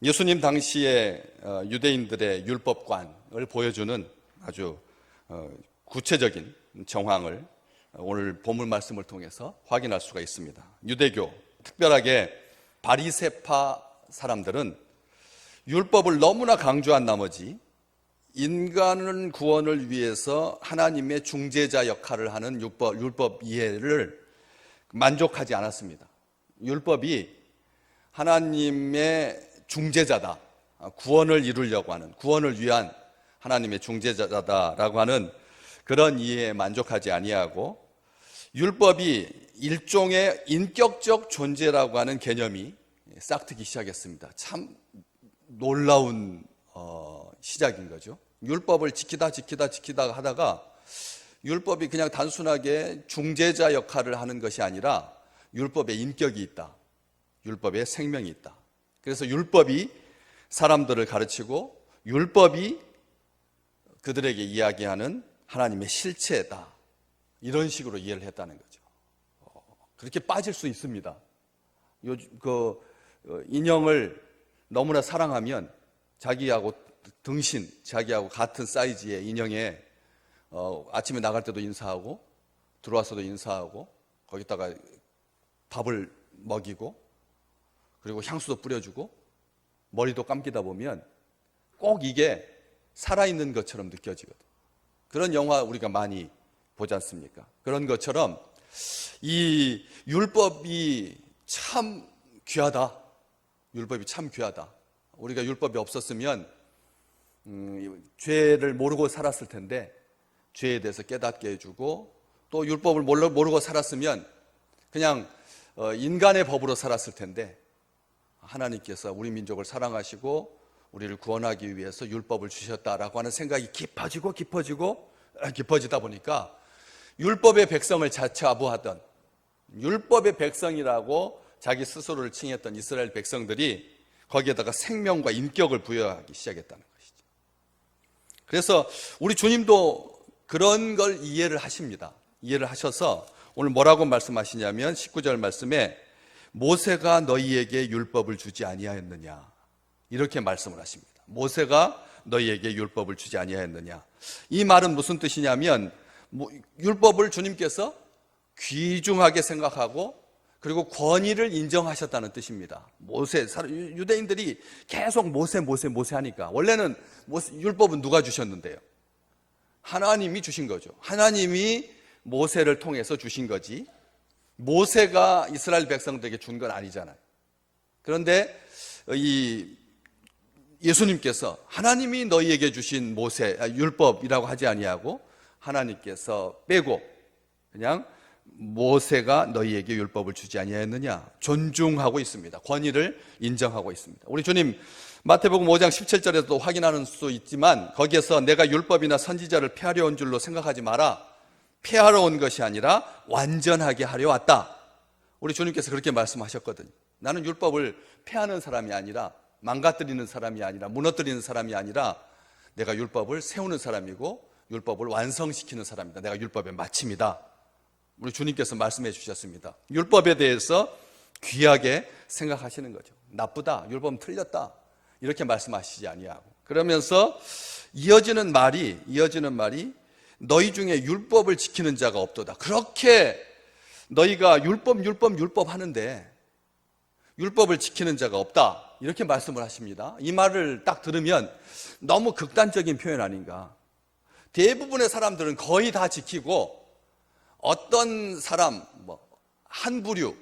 예수님 당시에 유대인들의 율법관을 보여주는 아주 구체적인 정황을 오늘 본문 말씀을 통해서 확인할 수가 있습니다. 유대교, 특별하게 바리새파 사람들은 율법을 너무나 강조한 나머지 인간의 구원을 위해서 하나님의 중재자 역할을 하는 율법 이해를 만족하지 않았습니다. 율법이 하나님의 중재자다, 구원을 이루려고 하는, 구원을 위한 하나님의 중재자다라고 하는 그런 이해에 만족하지 아니하고 율법이 일종의 인격적 존재라고 하는 개념이 싹트기 시작했습니다. 참 놀라운 시작인 거죠. 율법을 지키다 하다가 율법이 그냥 단순하게 중재자 역할을 하는 것이 아니라 율법에 인격이 있다, 율법에 생명이 있다. 그래서 율법이 사람들을 가르치고 율법이 그들에게 이야기하는 하나님의 실체다, 이런 식으로 이해를 했다는 거죠. 그렇게 빠질 수 있습니다. 인형을 너무나 사랑하면 자기하고 자기하고 같은 사이즈의 인형에 아침에 나갈 때도 인사하고 들어와서도 인사하고 거기다가 밥을 먹이고 그리고 향수도 뿌려주고 머리도 감기다 보면 꼭 이게 살아있는 것처럼 느껴지거든. 그런 영화 우리가 많이 보지 않습니까? 그런 것처럼 이 율법이 참 귀하다. 율법이 참 귀하다. 우리가 율법이 없었으면 죄를 모르고 살았을 텐데 죄에 대해서 깨닫게 해주고, 또 율법을 모르고 살았으면 그냥 인간의 법으로 살았을 텐데 하나님께서 우리 민족을 사랑하시고 우리를 구원하기 위해서 율법을 주셨다라고 하는 생각이 깊어지다 보니까 율법의 백성을 자처하부하던, 율법의 백성이라고 자기 스스로를 칭했던 이스라엘 백성들이 거기에다가 생명과 인격을 부여하기 시작했다는 것이죠. 그래서 우리 주님도 그런 걸 이해를 하십니다. 이해를 하셔서 오늘 뭐라고 말씀하시냐면 19절 말씀에 모세가 너희에게 율법을 주지 아니하였느냐, 이렇게 말씀을 하십니다. 모세가 너희에게 율법을 주지 아니하였느냐. 이 말은 무슨 뜻이냐면 율법을 주님께서 귀중하게 생각하고 그리고 권위를 인정하셨다는 뜻입니다. 유대인들이 계속 모세 하니까, 원래는 율법은 누가 주셨는데요? 하나님이 주신 거죠. 하나님이 모세를 통해서 주신 거지 모세가 이스라엘 백성들에게 준 건 아니잖아요. 그런데 예수님께서 하나님이 너희에게 주신 율법이라고 하지 아니하고 하나님께서 빼고 그냥 모세가 너희에게 율법을 주지 아니하였느냐, 존중하고 있습니다. 권위를 인정하고 있습니다. 우리 주님 마태복음 5장 17절에도 확인하는 수 있지만 거기에서 내가 율법이나 선지자를 폐하려 온 줄로 생각하지 마라, 폐하러 온 것이 아니라 완전하게 하려 왔다. 우리 주님께서 그렇게 말씀하셨거든요. 나는 율법을 폐하는 사람이 아니라, 망가뜨리는 사람이 아니라, 무너뜨리는 사람이 아니라 내가 율법을 세우는 사람이고 율법을 완성시키는 사람이다. 내가 율법의 마침이다. 우리 주님께서 말씀해 주셨습니다. 율법에 대해서 귀하게 생각하시는 거죠. 나쁘다, 율법은 틀렸다, 이렇게 말씀하시지 아니하고, 그러면서 이어지는 말이 너희 중에 율법을 지키는 자가 없도다. 그렇게 너희가 율법 하는데 율법을 지키는 자가 없다, 이렇게 말씀을 하십니다. 이 말을 딱 들으면 너무 극단적인 표현 아닌가. 대부분의 사람들은 거의 다 지키고 어떤 사람, 한 부류,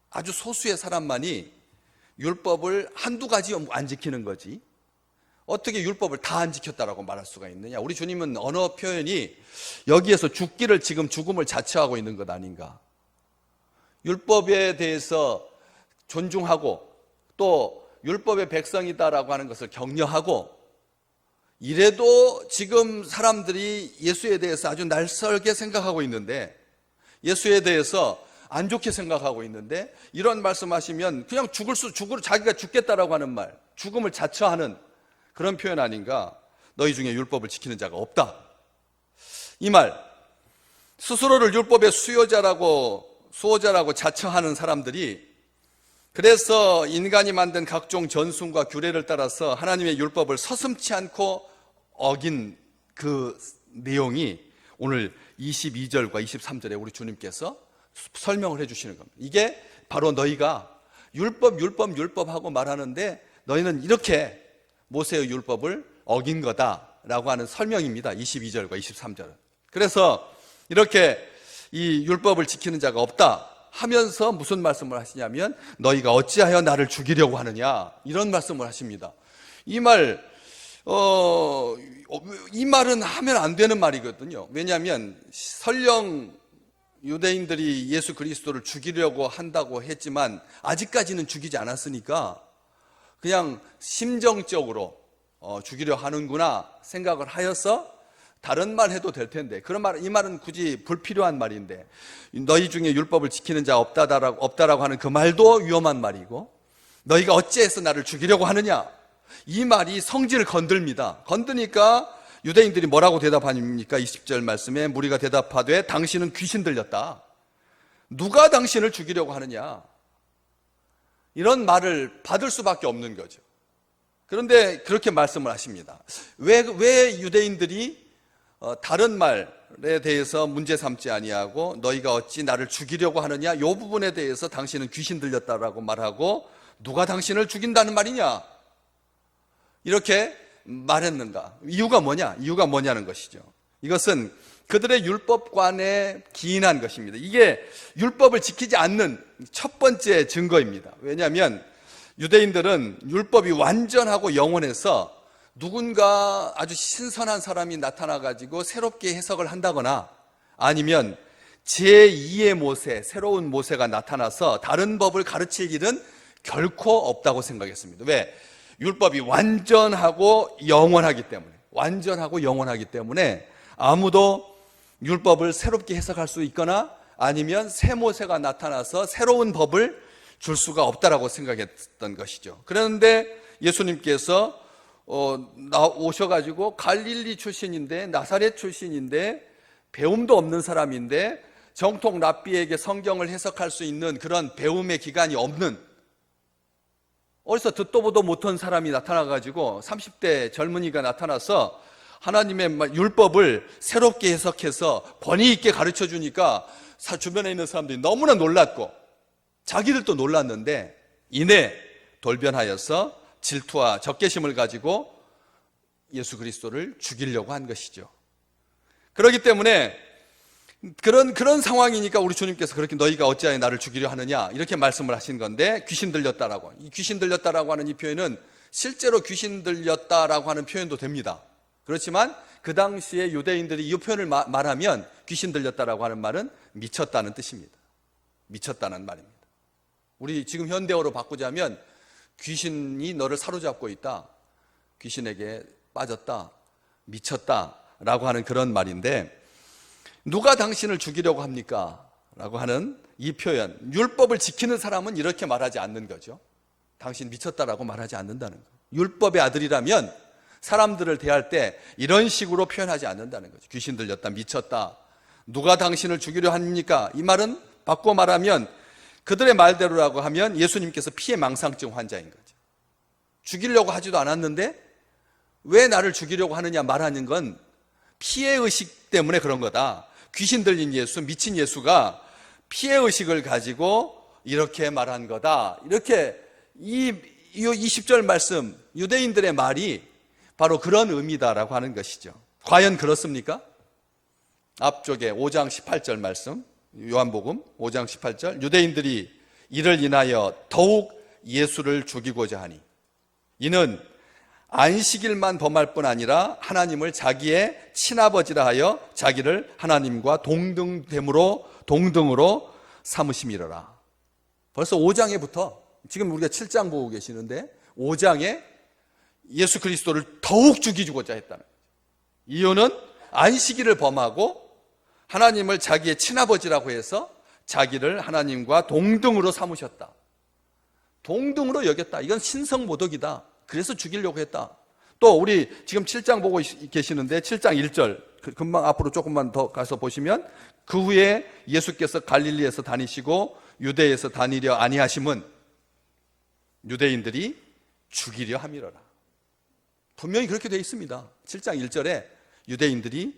아주 소수의 사람만이 율법을 한두 가지 안 지키는 거지 어떻게 율법을 다 안 지켰다라고 말할 수가 있느냐. 우리 주님은 언어 표현이 여기에서 죽음을 자처하고 있는 것 아닌가. 율법에 대해서 존중하고 또 율법의 백성이다라고 하는 것을 격려하고, 이래도 지금 사람들이 예수에 대해서 아주 낯설게 생각하고 있는데, 예수에 대해서 안 좋게 생각하고 있는데, 이런 말씀하시면 그냥 자기가 죽겠다라고 하는 말, 죽음을 자처하는 그런 표현 아닌가. 너희 중에 율법을 지키는 자가 없다. 이 말, 스스로를 율법의 수호자라고 자처하는 사람들이 그래서 인간이 만든 각종 전순과 규례를 따라서 하나님의 율법을 서슴지 않고 어긴 그 내용이 오늘 22절과 23절에 우리 주님께서 설명을 해주시는 겁니다. 이게 바로 너희가 율법 하고 말하는데 너희는 이렇게 모세의 율법을 어긴 거다라고 하는 설명입니다. 22절과 23절은. 그래서 이렇게 이 율법을 지키는 자가 없다 하면서 무슨 말씀을 하시냐면 너희가 어찌하여 나를 죽이려고 하느냐 이런 말씀을 하십니다. 이 말은 하면 안 되는 말이거든요. 왜냐하면 설령 유대인들이 예수 그리스도를 죽이려고 한다고 했지만 아직까지는 죽이지 않았으니까 그냥 심정적으로 죽이려 하는구나 생각을 하여서 다른 말 해도 될 텐데 이 말은 굳이 불필요한 말인데 너희 중에 율법을 지키는 자 없다라고 하는 그 말도 위험한 말이고 너희가 어찌해서 나를 죽이려고 하느냐 이 말이 성질을 건듭니다. 건드니까 유대인들이 뭐라고 대답합니까? 20절 말씀에 무리가 대답하되 당신은 귀신 들렸다. 누가 당신을 죽이려고 하느냐 이런 말을 받을 수밖에 없는 거죠. 그런데 그렇게 말씀을 하십니다. 왜 유대인들이 다른 말에 대해서 문제 삼지 아니하고 너희가 어찌 나를 죽이려고 하느냐 이 부분에 대해서 당신은 귀신 들렸다라고 말하고 누가 당신을 죽인다는 말이냐 이렇게 말했는가? 이유가 뭐냐는 것이죠. 이것은 그들의 율법관에 기인한 것입니다. 이게 율법을 지키지 않는 첫 번째 증거입니다. 왜냐하면 유대인들은 율법이 완전하고 영원해서 누군가 아주 신선한 사람이 나타나가지고 새롭게 해석을 한다거나 아니면 제2의 모세, 새로운 모세가 나타나서 다른 법을 가르칠 일은 결코 없다고 생각했습니다. 왜? 율법이 완전하고 영원하기 때문에 아무도 율법을 새롭게 해석할 수 있거나 아니면 새 모세가 나타나서 새로운 법을 줄 수가 없다라고 생각했던 것이죠. 그런데 예수님께서 오셔가지고 갈릴리 출신인데 나사렛 출신인데 배움도 없는 사람인데 정통 랍비에게 성경을 해석할 수 있는 그런 배움의 기간이 없는 어디서 듣도 보도 못한 사람이 나타나가지고 30대 젊은이가 나타나서 하나님의 율법을 새롭게 해석해서 권위 있게 가르쳐 주니까 주변에 있는 사람들이 너무나 놀랐고 자기들도 놀랐는데 이내 돌변하여서 질투와 적개심을 가지고 예수 그리스도를 죽이려고 한 것이죠. 그렇기 때문에 그런 상황이니까 우리 주님께서 그렇게 너희가 어찌하여 나를 죽이려 하느냐 이렇게 말씀을 하신 건데 귀신 들렸다라고 이 귀신 들렸다라고 하는 이 표현은 실제로 귀신 들렸다라고 하는 표현도 됩니다. 그렇지만 그 당시에 유대인들이 이 표현을 말하면 귀신 들렸다라고 하는 말은 미쳤다는 뜻입니다. 미쳤다는 말입니다. 우리 지금 현대어로 바꾸자면 귀신이 너를 사로잡고 있다, 귀신에게 빠졌다, 미쳤다라고 하는 그런 말인데 누가 당신을 죽이려고 합니까? 라고 하는 이 표현, 율법을 지키는 사람은 이렇게 말하지 않는 거죠. 당신 미쳤다라고 말하지 않는다는 거. 율법의 아들이라면 사람들을 대할 때 이런 식으로 표현하지 않는다는 거죠. 귀신 들렸다, 미쳤다, 누가 당신을 죽이려 합니까? 이 말은 바꿔 말하면 그들의 말대로라고 하면 예수님께서 피해망상증 환자인 거죠. 죽이려고 하지도 않았는데 왜 나를 죽이려고 하느냐 말하는 건 피해의식 때문에 그런 거다. 귀신 들린 예수, 미친 예수가 피해의식을 가지고 이렇게 말한 거다. 이렇게 이 20절 말씀, 유대인들의 말이 바로 그런 의미다라고 하는 것이죠. 과연 그렇습니까? 앞쪽에 5장 18절 말씀, 요한복음 5장 18절, 유대인들이 이를 인하여 더욱 예수를 죽이고자 하니 이는 안식일만 범할 뿐 아니라 하나님을 자기의 친아버지라 하여 자기를 하나님과 동등으로 삼으심이로라. 벌써 5장에부터 지금 우리가 7장 보고 계시는데 5장에 예수 그리스도를 더욱 죽이고자 했다는 거죠. 이유는 안식일을 범하고 하나님을 자기의 친아버지라고 해서 자기를 하나님과 동등으로 삼으셨다. 동등으로 여겼다. 이건 신성모독이다. 그래서 죽이려고 했다. 또 우리 지금 7장 보고 계시는데 7장 1절 금방 앞으로 조금만 더 가서 보시면 그 후에 예수께서 갈릴리에서 다니시고 유대에서 다니려 아니하심은 유대인들이 죽이려 함이로라. 분명히 그렇게 되어 있습니다. 7장 1절에 유대인들이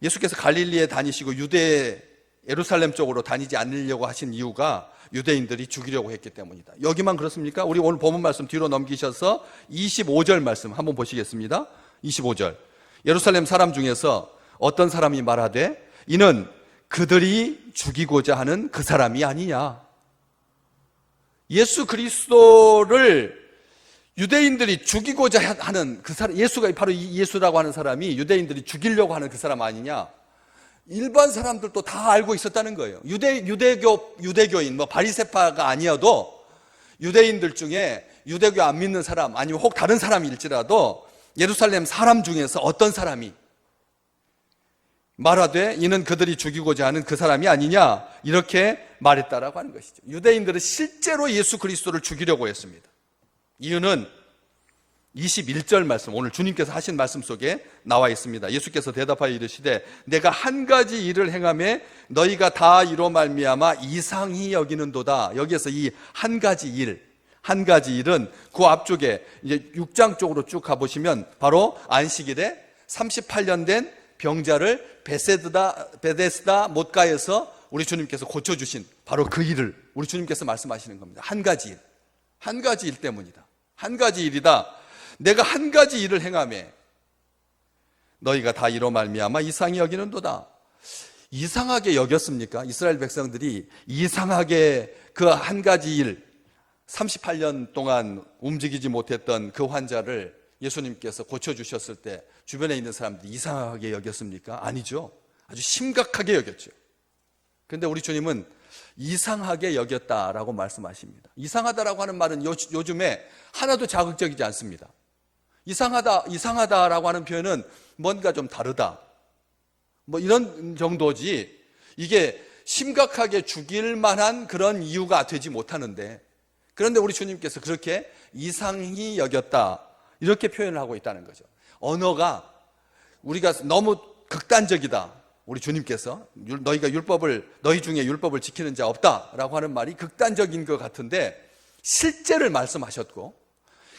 예수께서 갈릴리에 다니시고 유대 예루살렘 쪽으로 다니지 않으려고 하신 이유가 유대인들이 죽이려고 했기 때문이다. 여기만 그렇습니까? 우리 오늘 본문 말씀 뒤로 넘기셔서 25절 말씀 한번 보시겠습니다. 25절. 예루살렘 사람 중에서 어떤 사람이 말하되 이는 그들이 죽이고자 하는 그 사람이 아니냐. 예수 그리스도를 유대인들이 죽이고자 하는 그 사람, 예수가 바로 이 예수라고 하는 사람이 유대인들이 죽이려고 하는 그 사람 아니냐. 일반 사람들도 다 알고 있었다는 거예요. 유대교인, 바리새파가 아니어도 유대인들 중에 유대교 안 믿는 사람 아니면 혹 다른 사람일지라도 예루살렘 사람 중에서 어떤 사람이 말하되 이는 그들이 죽이고자 하는 그 사람이 아니냐 이렇게 말했다라고 하는 것이죠. 유대인들은 실제로 예수 그리스도를 죽이려고 했습니다. 이유는 21절 말씀, 오늘 주님께서 하신 말씀 속에 나와 있습니다. 예수께서 대답하여 이르시되 내가 한 가지 일을 행하매 너희가 다 이로 말미암아 이상히 여기는도다. 여기에서 이 한 가지 일은 그 앞쪽에 이제 6장 쪽으로 쭉 가보시면 바로 안식일에 38년 된 병자를 베데스다 못가에서 우리 주님께서 고쳐주신 바로 그 일을 우리 주님께서 말씀하시는 겁니다. 한 가지 일 때문이다. 한 가지 일이다. 내가 한 가지 일을 행하매 너희가 다 이로 말미암아 이상히 여기는도다. 이상하게 여겼습니까? 이스라엘 백성들이 이상하게 그 한 가지 일 38년 동안 움직이지 못했던 그 환자를 예수님께서 고쳐주셨을 때 주변에 있는 사람들이 이상하게 여겼습니까? 아니죠. 아주 심각하게 여겼죠. 그런데 우리 주님은 이상하게 여겼다라고 말씀하십니다. 이상하다라고 하는 말은 요즘에 하나도 자극적이지 않습니다. 이상하다라고 하는 표현은 뭔가 좀 다르다. 이런 정도지 이게 심각하게 죽일 만한 그런 이유가 되지 못하는데 그런데 우리 주님께서 그렇게 이상히 여겼다. 이렇게 표현을 하고 있다는 거죠. 언어가 우리가 너무 극단적이다. 우리 주님께서 너희 중에 율법을 지키는 자 없다라고 하는 말이 극단적인 것 같은데 실제를 말씀하셨고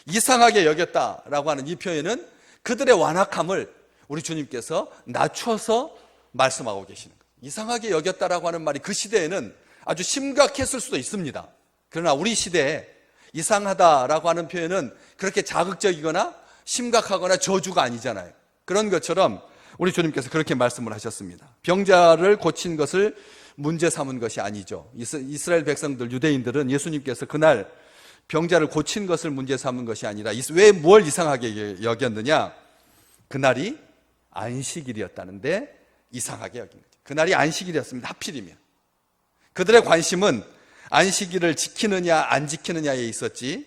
이상하게 여겼다라고 하는 이 표현은 그들의 완악함을 우리 주님께서 낮춰서 말씀하고 계시는 거예요. 이상하게 여겼다라고 하는 말이 그 시대에는 아주 심각했을 수도 있습니다. 그러나 우리 시대에 이상하다라고 하는 표현은 그렇게 자극적이거나 심각하거나 저주가 아니잖아요. 그런 것처럼 우리 주님께서 그렇게 말씀을 하셨습니다. 병자를 고친 것을 문제 삼은 것이 아니죠. 이스라엘 백성들, 유대인들은 예수님께서 그날 병자를 고친 것을 문제 삼은 것이 아니라 왜 뭘 이상하게 여겼느냐? 그날이 안식일이었다는데 이상하게 여긴 거죠. 그날이 안식일이었습니다. 하필이면. 그들의 관심은 안식일을 지키느냐 안 지키느냐에 있었지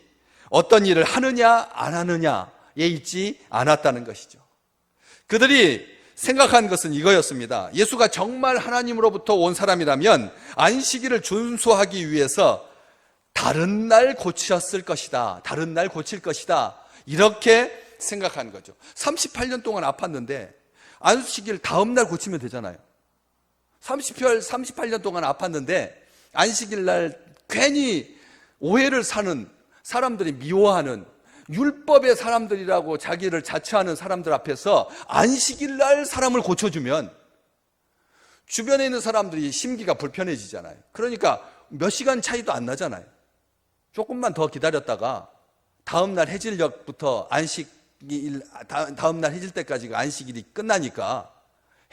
어떤 일을 하느냐 안 하느냐에 있지 않았다는 것이죠. 그들이 생각한 것은 이거였습니다. 예수가 정말 하나님으로부터 온 사람이라면 안식일을 준수하기 위해서 다른 날 고쳤을 것이다. 다른 날 고칠 것이다. 이렇게 생각한 거죠. 38년 동안 아팠는데 안식일 다음 날 고치면 되잖아요. 38년 동안 아팠는데 안식일 날 괜히 오해를 사는 사람들이 미워하는 율법의 사람들이라고 자기를 자처하는 사람들 앞에서 안식일 날 사람을 고쳐주면 주변에 있는 사람들이 심기가 불편해지잖아요. 그러니까 몇 시간 차이도 안 나잖아요. 조금만 더 기다렸다가 다음날 해질녘부터 다음날 해질 때까지가 안식일이 끝나니까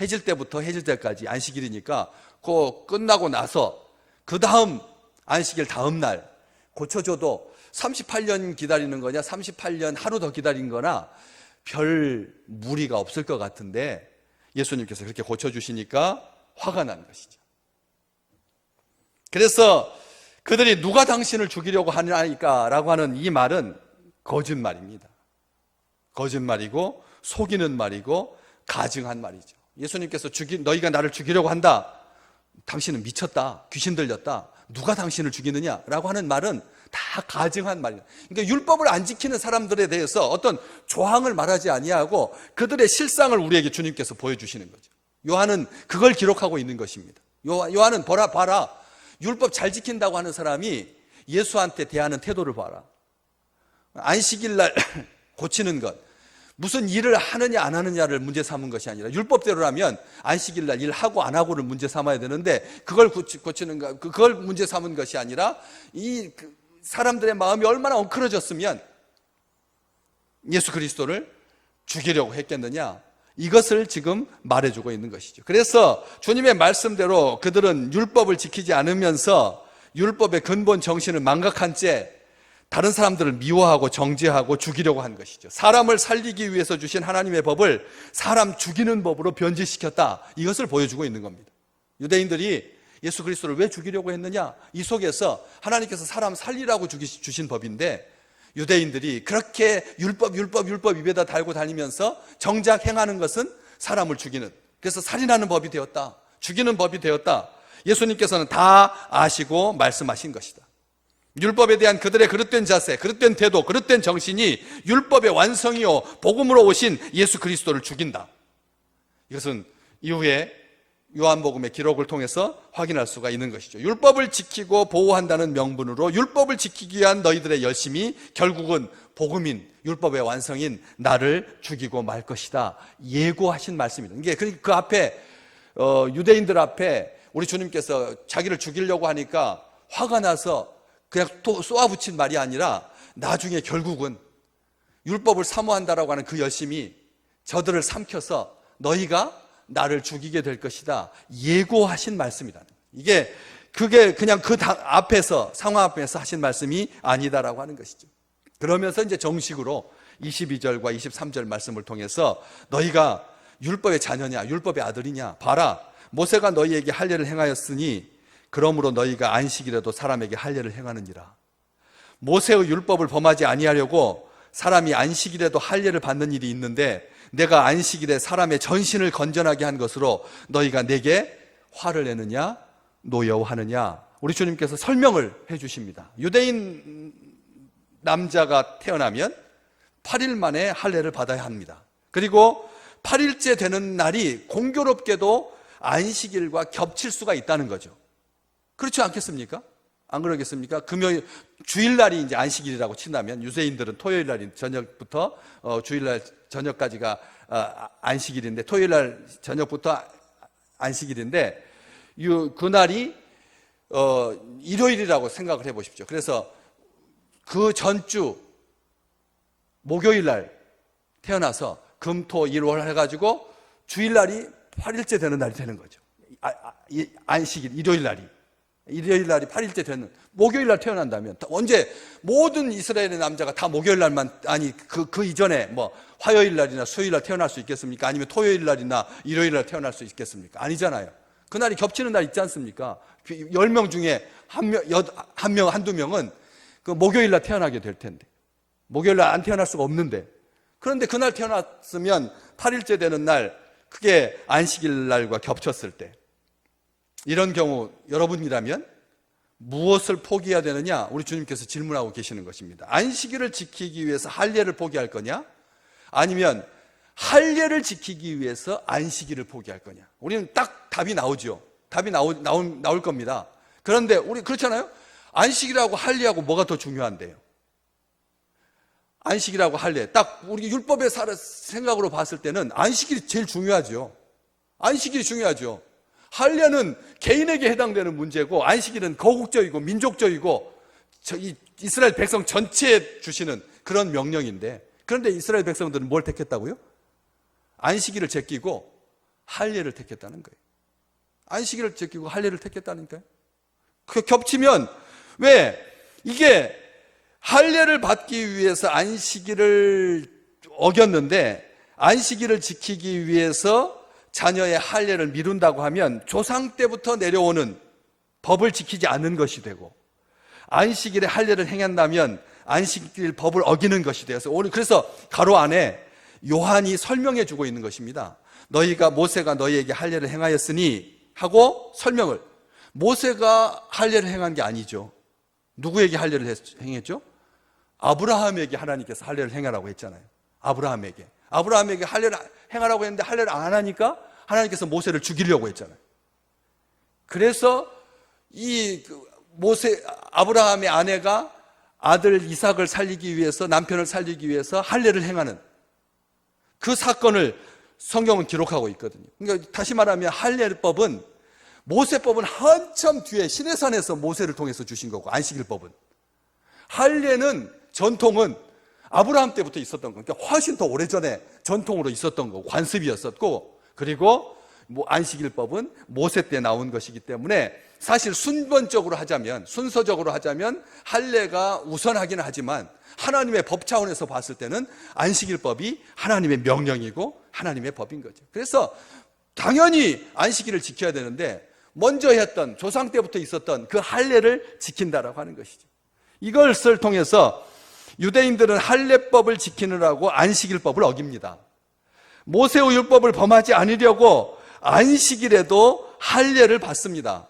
해질 때부터 해질 때까지 안식일이니까 그 끝나고 나서 그 다음 안식일 다음 날 고쳐줘도 38년 기다리는 거냐 38년 하루 더 기다린 거나 별 무리가 없을 것 같은데 예수님께서 그렇게 고쳐주시니까 화가 난 것이죠. 그래서 그들이 누가 당신을 죽이려고 하냐라고 하는 이 말은 거짓말입니다. 거짓말이고 속이는 말이고 가증한 말이죠. 예수님께서 너희가 나를 죽이려고 한다. 당신은 미쳤다. 귀신 들렸다. 누가 당신을 죽이느냐라고 하는 말은 다 가증한 말이에요. 그러니까 율법을 안 지키는 사람들에 대해서 어떤 조항을 말하지 아니하고 그들의 실상을 우리에게 주님께서 보여주시는 거죠. 요한은 그걸 기록하고 있는 것입니다. 요한은 봐라. 율법 잘 지킨다고 하는 사람이 예수한테 대하는 태도를 봐라. 안식일 날 고치는 것, 무슨 일을 하느냐 안 하느냐를 문제 삼은 것이 아니라, 율법대로라면 안식일 날 일하고 안 하고를 문제 삼아야 되는데, 그걸 고치는 것, 그걸 문제 삼은 것이 아니라, 이 사람들의 마음이 얼마나 엉클어졌으면 예수 그리스도를 죽이려고 했겠느냐, 이것을 지금 말해주고 있는 것이죠. 그래서 주님의 말씀대로 그들은 율법을 지키지 않으면서 율법의 근본 정신을 망각한 채 다른 사람들을 미워하고 정죄하고 죽이려고 한 것이죠. 사람을 살리기 위해서 주신 하나님의 법을 사람 죽이는 법으로 변질시켰다, 이것을 보여주고 있는 겁니다. 유대인들이 예수 그리스도를 왜 죽이려고 했느냐, 이 속에서 하나님께서 사람 살리라고 주신 법인데, 유대인들이 그렇게 율법 입에다 달고 다니면서 정작 행하는 것은 사람을 죽이는, 그래서 살인하는 법이 되었다, 죽이는 법이 되었다. 예수님께서는 다 아시고 말씀하신 것이다. 율법에 대한 그들의 그릇된 자세, 그릇된 태도, 그릇된 정신이 율법의 완성이요 복음으로 오신 예수 그리스도를 죽인다. 이것은 이후에 요한복음의 기록을 통해서 확인할 수가 있는 것이죠. 율법을 지키고 보호한다는 명분으로 율법을 지키기 위한 너희들의 열심이 결국은 복음인, 율법의 완성인 나를 죽이고 말 것이다, 예고하신 말씀입니다. 이게 그 앞에 유대인들 앞에 우리 주님께서 자기를 죽이려고 하니까 화가 나서 그냥 또 쏘아붙인 말이 아니라, 나중에 결국은 율법을 사모한다라고 하는 그 열심이 저들을 삼켜서 너희가 나를 죽이게 될 것이다, 예고하신 말씀이다. 그게 그냥 그 앞에서, 상황 앞에서 하신 말씀이 아니다라고 하는 것이죠. 그러면서 이제 정식으로 22절과 23절 말씀을 통해서 너희가 율법의 자녀냐, 율법의 아들이냐, 봐라, 모세가 너희에게 할례를 행하였으니 그러므로 너희가 안식일에도 사람에게 할례를 행하느니라. 모세의 율법을 범하지 아니하려고 사람이 안식일에도 할례를 받는 일이 있는데, 내가 안식일에 사람의 전신을 건전하게 한 것으로 너희가 내게 화를 내느냐 노여워하느냐. 우리 주님께서 설명을 해 주십니다. 유대인 남자가 태어나면 8일 만에 할례를 받아야 합니다. 그리고 8일째 되는 날이 공교롭게도 안식일과 겹칠 수가 있다는 거죠. 그렇지 않겠습니까? 안 그러겠습니까? 금요일, 주일날이 이제 안식일이라고 친다면, 유대인들은 토요일날 저녁부터 주일날 저녁까지가 안식일인데, 토요일날 저녁부터 안식일인데, 그날이 일요일이라고 생각을 해 보십시오. 그래서 그 전주 목요일날 태어나서 금토 일월 해가지고 주일날이 8일째 되는 날이 되는 거죠. 안식일, 일요일날이 8일째 되는, 목요일날 태어난다면 언제 모든 이스라엘의 남자가 다 목요일날만, 아니 그 이전에 뭐 화요일날이나 수요일날 태어날 수 있겠습니까? 아니면 토요일날이나 일요일날 태어날 수 있겠습니까? 아니잖아요. 그날이 겹치는 날 있지 않습니까? 10명 중에 한두 명은 그 목요일날 태어나게 될 텐데, 목요일날 안 태어날 수가 없는데, 그런데 그날 태어났으면 8일째 되는 날, 그게 안식일 날과 겹쳤을 때, 이런 경우 여러분이라면 무엇을 포기해야 되느냐? 우리 주님께서 질문하고 계시는 것입니다. 안식일을 지키기 위해서 할례를 포기할 거냐? 아니면 할례를 지키기 위해서 안식일을 포기할 거냐? 우리는 딱 답이 나오죠. 답이 나올 겁니다. 그런데 우리 그렇잖아요? 안식일하고 할례하고 뭐가 더 중요한데요? 안식일하고 할례, 딱 우리 율법의 생각으로 봤을 때는 안식일이 제일 중요하죠. 안식일이 중요하죠. 할례는 개인에게 해당되는 문제고, 안식일은 거국적이고 민족적이고 이스라엘 백성 전체에 주시는 그런 명령인데, 그런데 이스라엘 백성들은 뭘 택했다고요? 안식일을 제끼고 할례를 택했다는 거예요. 안식일을 제끼고 할례를 택했다니까요. 그 겹치면, 왜 이게 할례를 받기 위해서 안식일을 어겼는데, 안식일을 지키기 위해서 자녀의 할례를 미룬다고 하면 조상 때부터 내려오는 법을 지키지 않는 것이 되고, 안식일에 할례를 행한다면 안식일 법을 어기는 것이 되어서, 오늘 그래서 가로 안에 요한이 설명해 주고 있는 것입니다. 모세가 너희에게 할례를 행하였으니 하고 설명을, 모세가 할례를 행한 게 아니죠. 누구에게 할례를 행했죠? 아브라함에게 하나님께서 할례를 행하라고 했잖아요. 아브라함에게 할례를 행하라고 했는데 할례를 안 하니까 하나님께서 모세를 죽이려고 했잖아요. 그래서 아브라함의 아내가 아들 이삭을 살리기 위해서, 남편을 살리기 위해서 할례를 행하는 그 사건을 성경은 기록하고 있거든요. 그러니까 다시 말하면 할례법은, 모세법은 한참 뒤에 시내산에서 모세를 통해서 주신 거고, 안식일법은, 할례는, 전통은 아브라함 때부터 있었던 거, 그러니까 훨씬 더 오래전에 전통으로 있었던 거고, 관습이었었고, 그리고 안식일법은 모세 때 나온 것이기 때문에 사실 순서적으로 하자면 할례가 우선하기는 하지만 하나님의 법 차원에서 봤을 때는 안식일법이 하나님의 명령이고 하나님의 법인 거죠. 그래서 당연히 안식일을 지켜야 되는데 먼저 했던, 조상 때부터 있었던 그 할례를 지킨다라고 하는 것이죠. 이것을 통해서 유대인들은 할례법을 지키느라고 안식일법을 어깁니다. 모세의 율법을 범하지 않으려고 안식일에도 할례를 받습니다.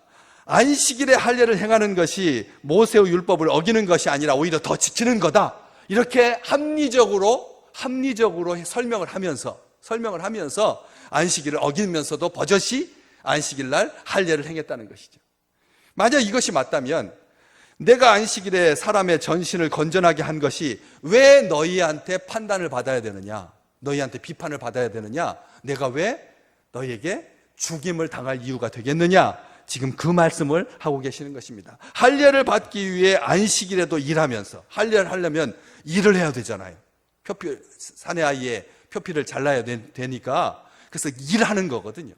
안식일에 할례를 행하는 것이 모세의 율법을 어기는 것이 아니라 오히려 더 지키는 거다, 이렇게 합리적으로 설명을 하면서 안식일을 어기면서도 버젓이 안식일 날 할례를 행했다는 것이죠. 만약 이것이 맞다면 내가 안식일에 사람의 전신을 건전하게 한 것이 왜 너희한테 판단을 받아야 되느냐, 너희한테 비판을 받아야 되느냐, 내가 왜 너희에게 죽임을 당할 이유가 되겠느냐, 지금 그 말씀을 하고 계시는 것입니다. 할례를 받기 위해 안식일에도 일하면서, 할례를 하려면 일을 해야 되잖아요. 사내 아이의 표피를 잘라야 되니까, 그래서 일하는 거거든요.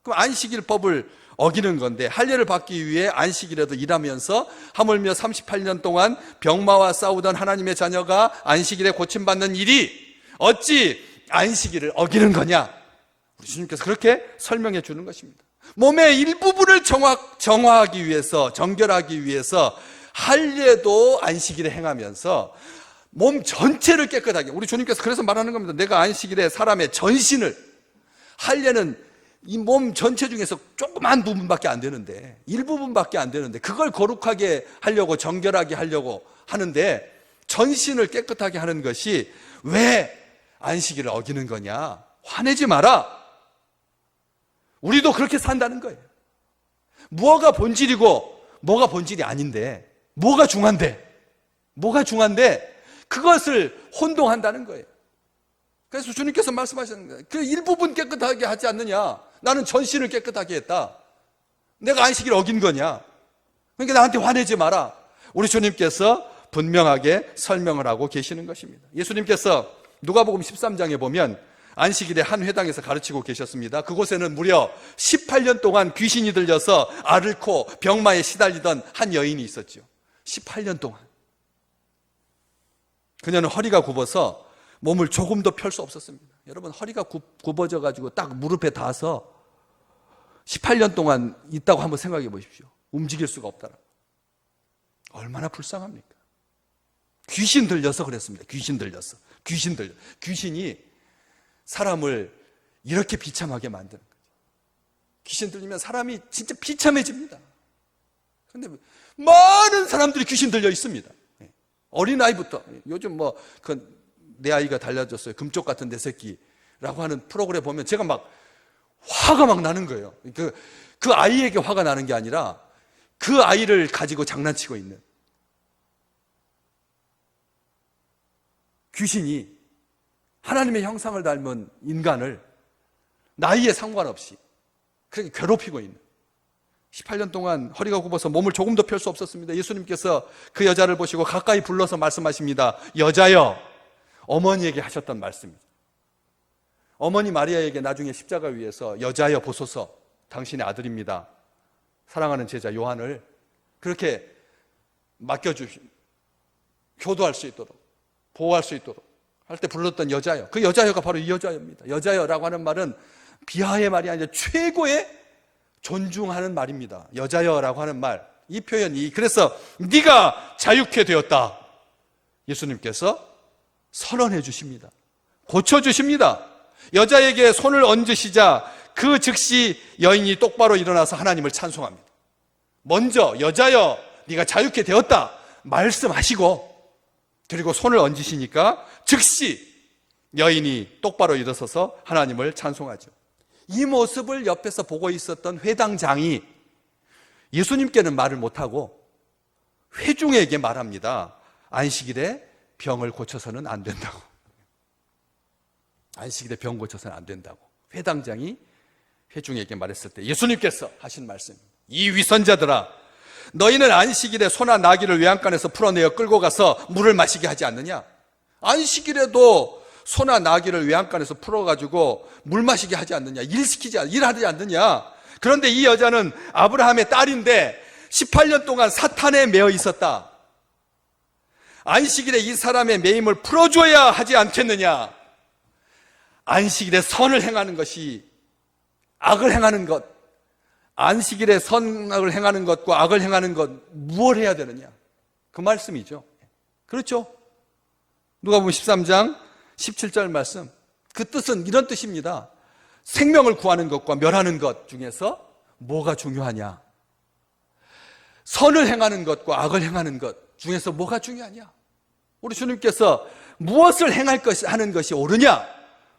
그럼 안식일법을 어기는 건데, 할례를 받기 위해 안식일에도 일하면서 하물며 38년 동안 병마와 싸우던 하나님의 자녀가 안식일에 고침받는 일이 어찌 안식일을 어기는 거냐, 우리 주님께서 그렇게 설명해 주는 것입니다. 몸의 일부분을 정화하기 위해서, 정결하기 위해서 할례도 안식일에 행하면서 몸 전체를 깨끗하게, 우리 주님께서 그래서 말하는 겁니다. 내가 안식일에 사람의 전신을, 할례는 이 몸 전체 중에서 조그만 부분밖에 안 되는데, 일부분밖에 안 되는데, 그걸 거룩하게 하려고, 정결하게 하려고 하는데, 전신을 깨끗하게 하는 것이 왜 안식일을 어기는 거냐, 화내지 마라. 우리도 그렇게 산다는 거예요. 뭐가 본질이고 뭐가 본질이 아닌데, 뭐가 중한데 그것을 혼동한다는 거예요. 그래서 주님께서 말씀하셨는 거예요. 그 일부분 깨끗하게 하지 않느냐, 나는 전신을 깨끗하게 했다, 내가 안식일 어긴 거냐, 그러니까 나한테 화내지 마라. 우리 주님께서 분명하게 설명을 하고 계시는 것입니다. 예수님께서 누가복음 13장에 보면 안식일에 한 회당에서 가르치고 계셨습니다. 그곳에는 무려 18년 동안 귀신이 들려서 앓고 병마에 시달리던 한 여인이 있었죠. 18년 동안. 그녀는 허리가 굽어서 몸을 조금도 펼 수 없었습니다. 여러분, 허리가 굽어져 가지고 딱 무릎에 닿아서 18년 동안 있다고 한번 생각해 보십시오. 움직일 수가 없다라고. 얼마나 불쌍합니까? 귀신 들려서 그랬습니다. 귀신이 사람을 이렇게 비참하게 만드는 거죠. 귀신 들리면 사람이 진짜 비참해집니다. 그런데 많은 사람들이 귀신 들려 있습니다. 어린아이부터, 요즘 내 아이가 달라졌어요, 금쪽 같은 내 새끼라고 하는 프로그램 보면 제가 막 화가 막 나는 거예요. 그 아이에게 화가 나는 게 아니라 그 아이를 가지고 장난치고 있는 귀신이 하나님의 형상을 닮은 인간을 나이에 상관없이 그렇게 괴롭히고 있는, 18년 동안 허리가 굽어서 몸을 조금도 펼 수 없었습니다. 예수님께서 그 여자를 보시고 가까이 불러서 말씀하십니다. 여자여, 어머니에게 하셨던 말씀입니다. 어머니 마리아에게 나중에 십자가 위에서 여자여 보소서, 당신의 아들입니다, 사랑하는 제자 요한을 그렇게 맡겨주신, 교도할 수 있도록, 보호할 수 있도록 할 때 불렀던 여자여, 그 여자여가 바로 이 여자여입니다. 여자여라고 하는 말은 비하의 말이 아니라 최고의 존중하는 말입니다. 여자여라고 하는 말, 이 표현이, 그래서 네가 자유케 되었다, 예수님께서 선언해 주십니다. 고쳐주십니다. 여자에게 손을 얹으시자 그 즉시 여인이 똑바로 일어나서 하나님을 찬송합니다. 먼저 여자여, 네가 자유케 되었다 말씀하시고, 그리고 손을 얹으시니까 즉시 여인이 똑바로 일어서서 하나님을 찬송하죠. 이 모습을 옆에서 보고 있었던 회당장이 예수님께는 말을 못하고 회중에게 말합니다. 안식일에 병을 고쳐서는 안 된다고. 안식일에 병 고쳐서는 안 된다고 회당장이 회중에게 말했을 때 예수님께서 하신 말씀, 이 위선자들아, 너희는 안식일에 소나 나귀를 외양간에서 풀어내어 끌고 가서 물을 마시게 하지 않느냐? 안식일에도 소나 나귀를 외양간에서 풀어가지고 물 마시게 하지 않느냐? 일하지 않느냐? 그런데 이 여자는 아브라함의 딸인데 18년 동안 사탄에 매여 있었다. 안식일에 이 사람의 매임을 풀어줘야 하지 않겠느냐? 안식일에 선을 행하는 것이 악을 행하는 것, 안식일에 선악을 행하는 것과 악을 행하는 것, 무엇을 해야 되느냐? 그 말씀이죠. 그렇죠? 누가복음 13장 17절 말씀, 그 뜻은 이런 뜻입니다. 생명을 구하는 것과 멸하는 것 중에서 뭐가 중요하냐? 선을 행하는 것과 악을 행하는 것 중에서 뭐가 중요하냐? 우리 주님께서 무엇을 하는 것이 옳으냐?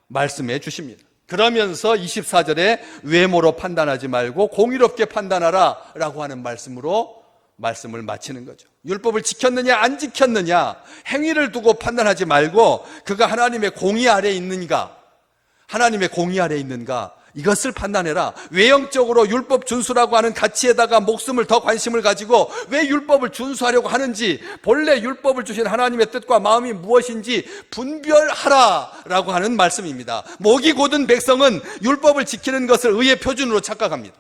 말씀해 주십니다. 그러면서 24절에 외모로 판단하지 말고 공의롭게 판단하라 라고 하는 말씀으로 말씀을 마치는 거죠. 율법을 지켰느냐 안 지켰느냐 행위를 두고 판단하지 말고 그가 하나님의 공의 아래에 있는가, 하나님의 공의 아래에 있는가, 이것을 판단해라. 외형적으로 율법 준수라고 하는 가치에다가 목숨을 더 관심을 가지고 왜 율법을 준수하려고 하는지, 본래 율법을 주신 하나님의 뜻과 마음이 무엇인지 분별하라 라고 하는 말씀입니다. 목이 곧은 백성은 율법을 지키는 것을 의의 표준으로 착각합니다.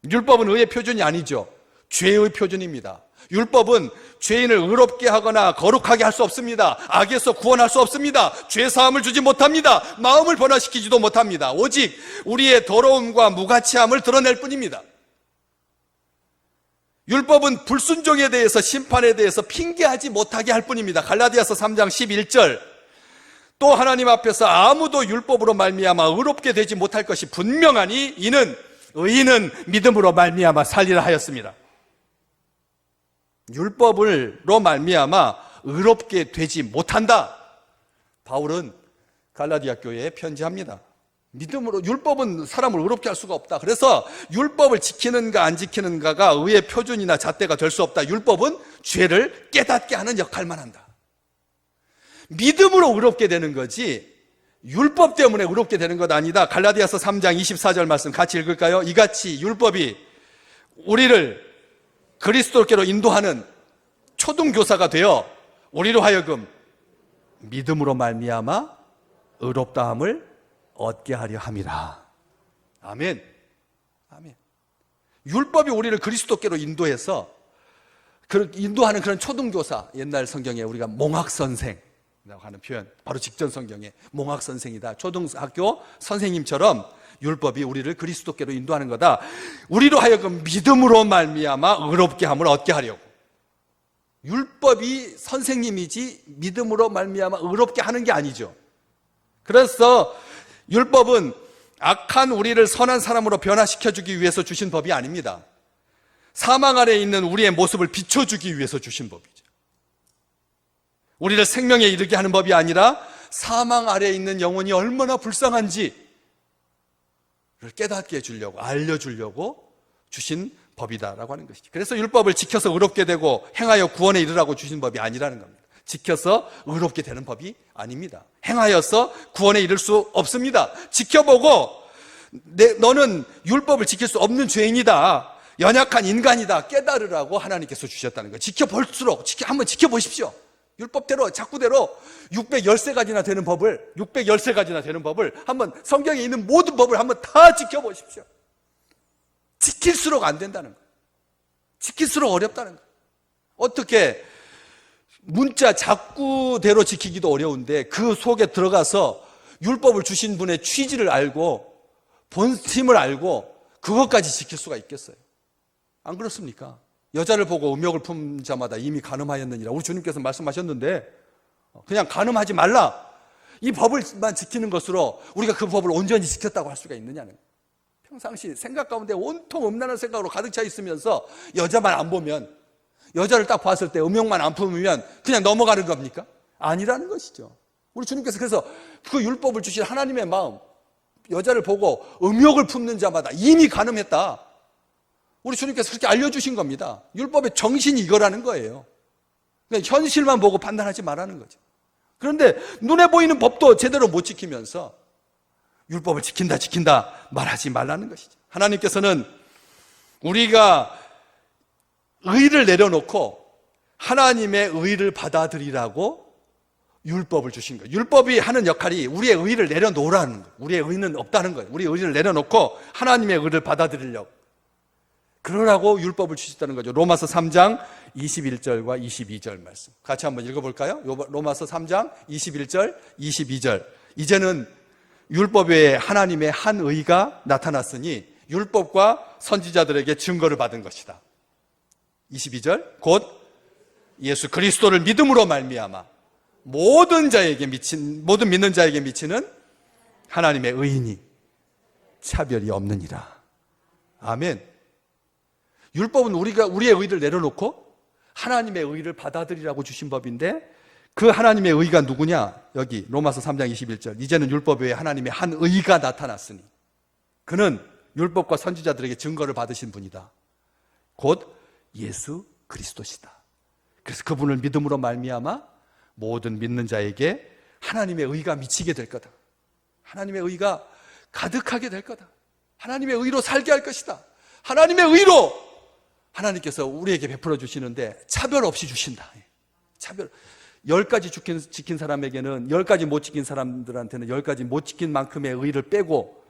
율법은 의의 표준이 아니죠. 죄의 표준입니다. 율법은 죄인을 의롭게 하거나 거룩하게 할 수 없습니다. 악에서 구원할 수 없습니다. 죄 사함을 주지 못합니다. 마음을 변화시키지도 못합니다. 오직 우리의 더러움과 무가치함을 드러낼 뿐입니다. 율법은 불순종에 대해서, 심판에 대해서 핑계하지 못하게 할 뿐입니다. 갈라디아서 3장 11절, 또 하나님 앞에서 아무도 율법으로 말미암아 의롭게 되지 못할 것이 분명하니 이는 의인은 믿음으로 말미암아 살리라 하였습니다. 율법으로 말미암아 의롭게 되지 못한다. 바울은 갈라디아 교회에 편지합니다. 믿음으로, 율법은 사람을 의롭게 할 수가 없다. 그래서 율법을 지키는가 안 지키는가가 의의 표준이나 잣대가 될 수 없다. 율법은 죄를 깨닫게 하는 역할만 한다. 믿음으로 의롭게 되는 거지 율법 때문에 의롭게 되는 것 아니다. 갈라디아서 3장 24절 말씀 같이 읽을까요? 이같이 율법이 우리를 그리스도께로 인도하는 초등교사가 되어 우리로 하여금 믿음으로 말미암아 의롭다함을 얻게 하려 함이라. 아멘. 아멘. 율법이 우리를 그리스도께로 인도해서 인도하는 그런 초등교사, 옛날 성경에 우리가 몽학선생이라고 하는 표현, 바로 직전 성경에 몽학선생이다. 초등학교 선생님처럼 율법이 우리를 그리스도께로 인도하는 거다. 우리로 하여금 믿음으로 말미암아 의롭게 함을 얻게 하려고. 율법이 선생님이지 믿음으로 말미암아 의롭게 하는 게 아니죠. 그래서 율법은 악한 우리를 선한 사람으로 변화시켜주기 위해서 주신 법이 아닙니다. 사망 아래에 있는 우리의 모습을 비춰주기 위해서 주신 법이죠. 우리를 생명에 이르게 하는 법이 아니라 사망 아래에 있는 영혼이 얼마나 불쌍한지 깨닫게 해주려고, 알려주려고 주신 법이다라고 하는 것이죠. 그래서 율법을 지켜서 의롭게 되고 행하여 구원에 이르라고 주신 법이 아니라는 겁니다. 지켜서 의롭게 되는 법이 아닙니다. 행하여서 구원에 이를 수 없습니다. 지켜보고 너는 율법을 지킬 수 없는 죄인이다, 연약한 인간이다 깨달으라고 하나님께서 주셨다는 거예요. 지켜볼수록 한번 지켜보십시오. 율법대로 자꾸대로 613가지나 되는 법을 한번 성경에 있는 모든 법을 한번 다 지켜보십시오. 지킬수록 안 된다는 거예요. 지킬수록 어렵다는 거예요. 어떻게 문자 자꾸대로 지키기도 어려운데 그 속에 들어가서 율법을 주신 분의 취지를 알고 본심을 알고 그것까지 지킬 수가 있겠어요? 안 그렇습니까? 여자를 보고 음욕을 품 자마다 이미 간음하였느니라. 우리 주님께서 말씀하셨는데 그냥 간음하지 말라, 이 법을만 지키는 것으로 우리가 그 법을 온전히 지켰다고 할 수가 있느냐는 거예요. 평상시 생각 가운데 온통 음란한 생각으로 가득 차 있으면서 여자만 안 보면, 여자를 딱 봤을 때 음욕만 안 품으면 그냥 넘어가는 겁니까? 아니라는 것이죠. 우리 주님께서 그래서 그 율법을 주신 하나님의 마음, 여자를 보고 음욕을 품는 자마다 이미 간음했다, 우리 주님께서 그렇게 알려주신 겁니다. 율법의 정신이 이거라는 거예요. 그러니까 현실만 보고 판단하지 말라는 거죠. 그런데 눈에 보이는 법도 제대로 못 지키면서 율법을 지킨다 말하지 말라는 것이죠. 하나님께서는 우리가 의를 내려놓고 하나님의 의를 받아들이라고 율법을 주신 거예요. 율법이 하는 역할이 우리의 의를 내려놓으라는 거예요. 우리의 의는 없다는 거예요. 우리의 의를 내려놓고 하나님의 의를 받아들이려고. 그러라고 율법을 주셨다는 거죠. 로마서 3장 21절과 22절 말씀 같이 한번 읽어볼까요? 로마서 3장 21절, 22절. 이제는 율법 외에 하나님의 한 의가 나타났으니 율법과 선지자들에게 증거를 받은 것이다. 22절, 곧 예수 그리스도를 믿음으로 말미암아 모든 믿는 자에게 미치는 하나님의 의인이 차별이 없느니라. 아멘. 율법은 우리의 의를 내려놓고 하나님의 의를 받아들이라고 주신 법인데, 그 하나님의 의가 누구냐? 여기 로마서 3장 21절. 이제는 율법 외에 하나님의 한 의가 나타났으니 그는 율법과 선지자들에게 증거를 받으신 분이다. 곧 예수 그리스도시다. 그래서 그분을 믿음으로 말미암아 모든 믿는 자에게 하나님의 의가 미치게 될 거다. 하나님의 의가 가득하게 될 거다. 하나님의 의로 살게 할 것이다. 하나님의 의로 하나님께서 우리에게 베풀어 주시는데 차별 없이 주신다. 차별. 10가지 지킨 사람에게는 10가지 못 지킨 사람들한테는 10가지 못 지킨 만큼의 의를 빼고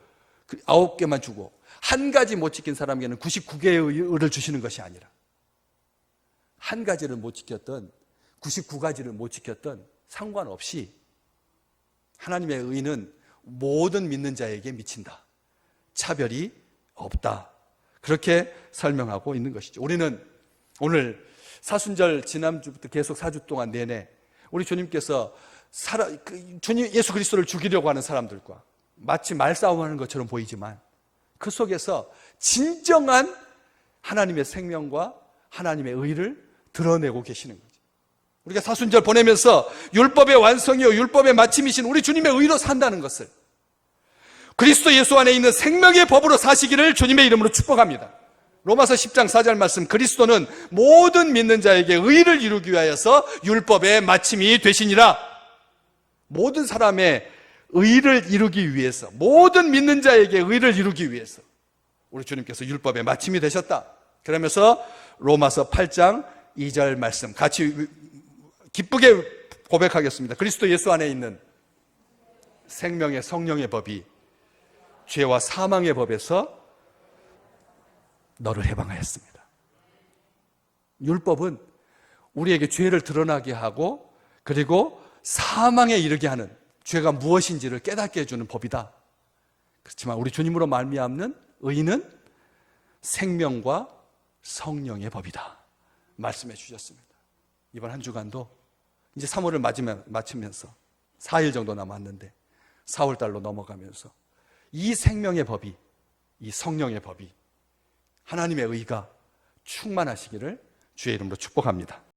9개만 주고, 1가지 못 지킨 사람에게는 99개의 의를 주시는 것이 아니라 한 가지를 못 지켰던 99가지를 못 지켰던 상관없이 하나님의 의는 모든 믿는 자에게 미친다. 차별이 없다. 그렇게 설명하고 있는 것이죠. 우리는 오늘 사순절 지난주부터 계속 4주 동안 내내 우리 주님께서 주님 예수 그리스도를 죽이려고 하는 사람들과 마치 말싸움하는 것처럼 보이지만 그 속에서 진정한 하나님의 생명과 하나님의 의를 드러내고 계시는 거죠. 우리가 사순절 보내면서 율법의 완성이요 율법의 마침이신 우리 주님의 의로 산다는 것을, 그리스도 예수 안에 있는 생명의 법으로 사시기를 주님의 이름으로 축복합니다. 로마서 10장 4절 말씀, 그리스도는 모든 믿는 자에게 의를 이루기 위하여서 율법의 마침이 되시니라. 모든 사람의 의를 이루기 위해서, 모든 믿는 자에게 의를 이루기 위해서 우리 주님께서 율법의 마침이 되셨다. 그러면서 로마서 8장 2절 말씀 같이 기쁘게 고백하겠습니다. 그리스도 예수 안에 있는 생명의 성령의 법이 죄와 사망의 법에서 너를 해방하였습니다. 율법은 우리에게 죄를 드러나게 하고 그리고 사망에 이르게 하는, 죄가 무엇인지를 깨닫게 해주는 법이다. 그렇지만 우리 주님으로 말미암는 의는 생명과 성령의 법이다 말씀해 주셨습니다. 이번 한 주간도 이제 3월을 마치면서 4일 정도 남았는데 4월달로 넘어가면서 이 생명의 법이, 이 성령의 법이, 하나님의 의가 충만하시기를 주의 이름으로 축복합니다.